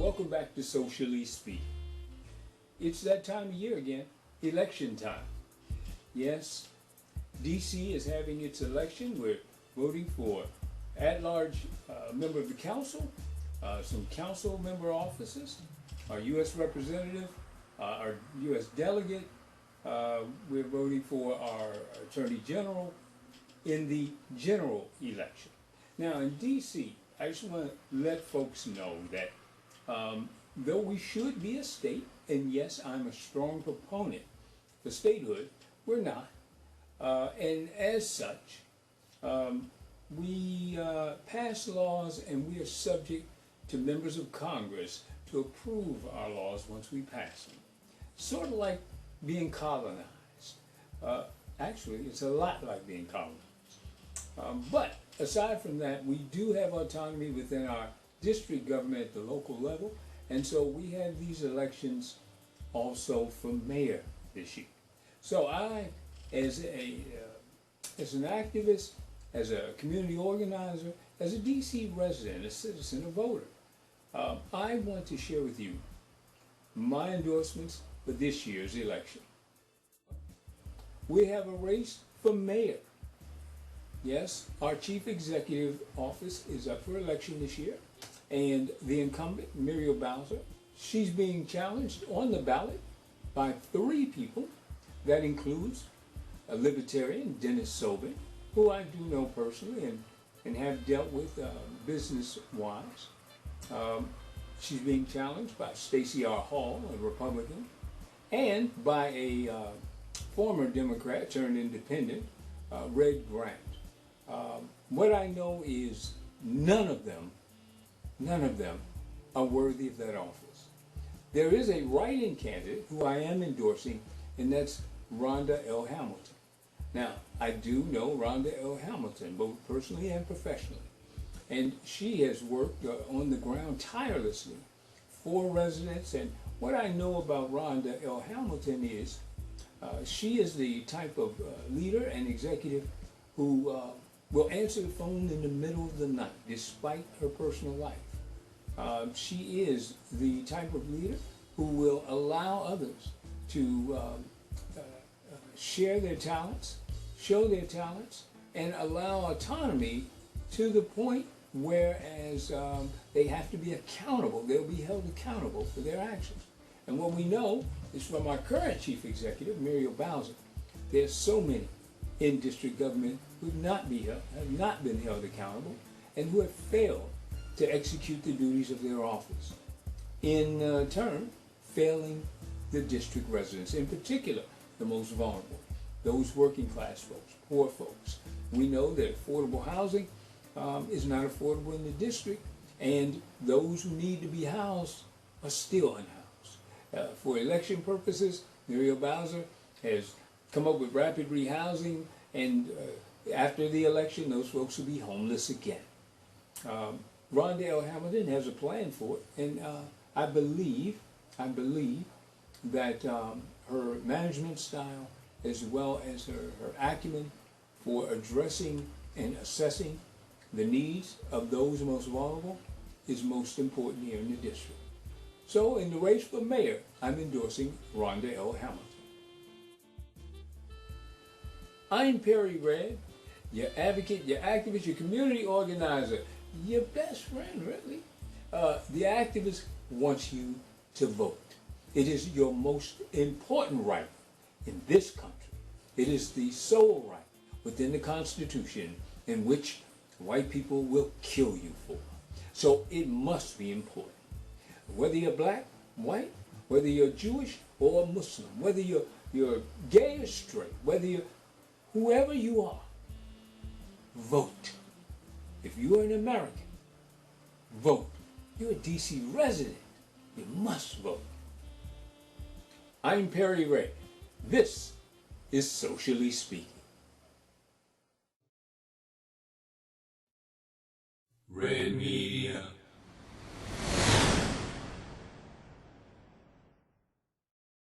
welcome back to Socially Speak. It's that time of year again, election time. Yes, DC is having its election. We're voting for at-large member of the council, some council member offices, our U.S. representative, our U.S. delegate. We're voting for our attorney general in the general election. Now in DC, I just want to let folks know that though we should be a state, and yes, I'm a strong proponent for statehood, we're not. And as such, we pass laws and we are subject to members of Congress to approve our laws once we pass them. Sort of like being colonized. Actually, it's a lot like being colonized. But aside from that, we do have autonomy within our district government at the local level, and so we have these elections also for mayor this year. So I, as an activist, as a community organizer, as a DC resident, a citizen, a voter, I want to share with you my endorsements for this year's election. We have a race for mayor. Yes, our chief executive office is up for election this year, and the incumbent, Muriel Bowser, she's being challenged on the ballot by 3 people. That includes a libertarian, Dennis Sobin, who I do know personally and have dealt with business-wise. She's being challenged by Stacey R. Hall, a Republican, and by a former Democrat turned independent, Red Grant. What I know is none of them are worthy of that office. There is a write-in candidate who I am endorsing, and that's Rhonda L. Hamilton. Now, I do know Rhonda L. Hamilton, both personally and professionally, and she has worked on the ground tirelessly for residents. And what I know about Rhonda L. Hamilton is she is the type of leader and executive who will answer the phone in the middle of the night, despite her personal life. She is the type of leader who will allow others to share their talents, show their talents, and allow autonomy to the point whereas they have to be accountable. They'll be held accountable for their actions. And what we know is from our current chief executive, Muriel Bowser, there's so many in district government who have not been held accountable and who have failed to execute the duties of their office. In turn, failing the district residents, in particular, the most vulnerable, those working class folks, poor folks. We know that affordable housing is not affordable in the district, and those who need to be housed are still unhoused. For election purposes, Muriel Bowser has come up with rapid rehousing, and after the election, those folks will be homeless again. Rhonda L. Hamilton has a plan for it, and I believe that her management style, as well as her acumen for addressing and assessing the needs of those most vulnerable, is most important here in the district. So in the race for mayor, I'm endorsing Rhonda L. Hamilton. I'm Perry Red, your advocate, your activist, your community organizer, your best friend, really. The activist wants you to vote. It is your most important right in this country. It is the sole right within the Constitution in which white people will kill you for. So it must be important. Whether you're black, white, whether you're Jewish or Muslim, whether you're gay or straight, whether you're whoever you are, vote. If you are an American, vote. You're a DC resident, you must vote. I'm Perry Ray. This is Socially Speaking. Red Media.